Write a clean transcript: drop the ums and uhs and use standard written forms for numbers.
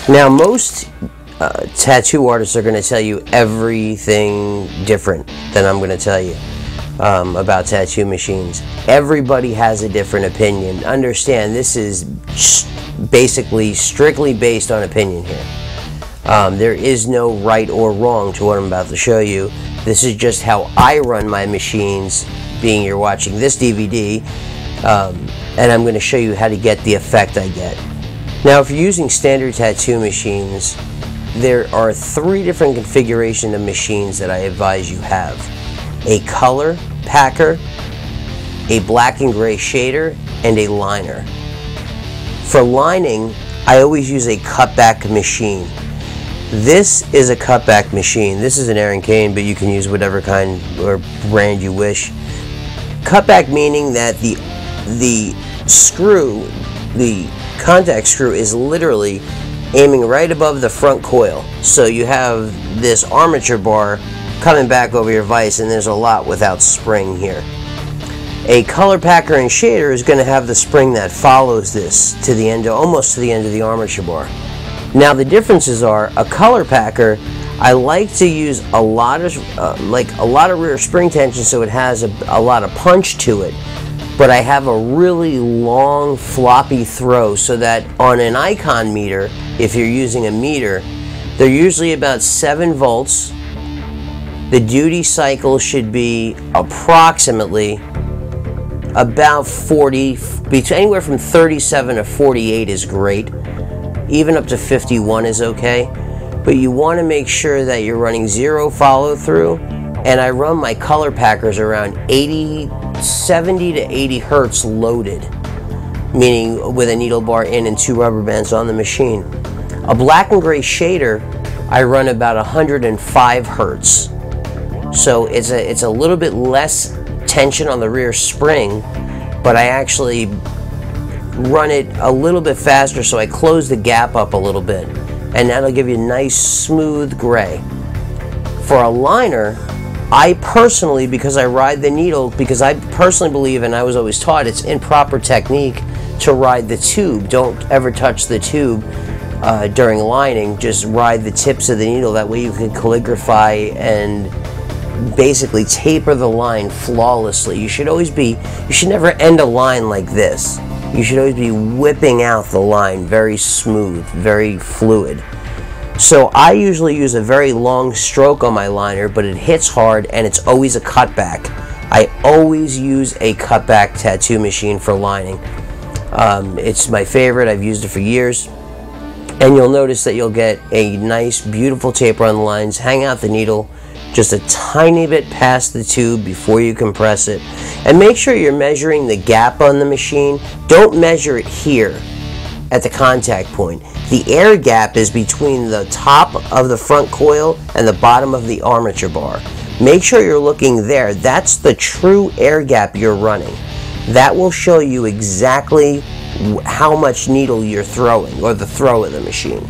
Now, most tattoo artists are going to tell you everything different than I'm going to tell you about tattoo machines. Everybody has a different opinion. Understand, this is basically strictly based on opinion here. There is no right or wrong to what I'm about to show you. This is just how I run my machines, being you're watching this DVD, and I'm going to show you how to get the effect I get. Now, if you're using standard tattoo machines, there are 3 different configurations of machines that I advise you have. A color packer, a black and gray shader, and a liner. For lining, I always use a cutback machine. This is a cutback machine. This is an Aaron Kane, but you can use whatever kind or brand you wish. Cutback meaning that the screw, the contact screw, is literally aiming right above the front coil. So you have this armature bar coming back over your vise, and there's a lot without spring here. A color packer and shader is going to have the spring that follows this to the end, almost to the end of the armature bar. Now the differences are, a color packer, I like to use a lot of rear spring tension, so it has a lot of punch to it. But I have a really long floppy throw, so that on an icon meter, if you're using a meter, they're usually about 7 volts. The duty cycle should be approximately about 40, anywhere from 37 to 48 is great. Even up to 51 is okay. But you want to make sure that you're running 0 follow through, and I run my color packers around 70 to 80 hertz loaded, meaning with a needle bar in and 2 rubber bands on the machine. A black and gray shader, I run about 105 hertz. So it's a little bit less tension on the rear spring, but I actually run it a little bit faster, so I close the gap up a little bit, and that'll give you a nice smooth gray. For a liner, I personally, because I ride the needle, because I personally believe, and I was always taught, it's improper technique to ride the tube. Don't ever touch the tube during lining. Just ride the tips of the needle. That way you can calligraphy and basically taper the line flawlessly. You should never end a line like this. You should always be whipping out the line very smooth, very fluid. So I usually use a very long stroke on my liner, but it hits hard, and it's always a cutback. I always use a cutback tattoo machine for lining. It's my favorite. I've used it for years. And you'll notice that you'll get a nice, beautiful taper on the lines. Hang out the needle just a tiny bit past the tube before you compress it. And make sure you're measuring the gap on the machine. Don't measure it here at the contact point. The air gap is between the top of the front coil and the bottom of the armature bar. Make sure you're looking there. That's the true air gap you're running. That will show you exactly how much needle you're throwing, or the throw of the machine.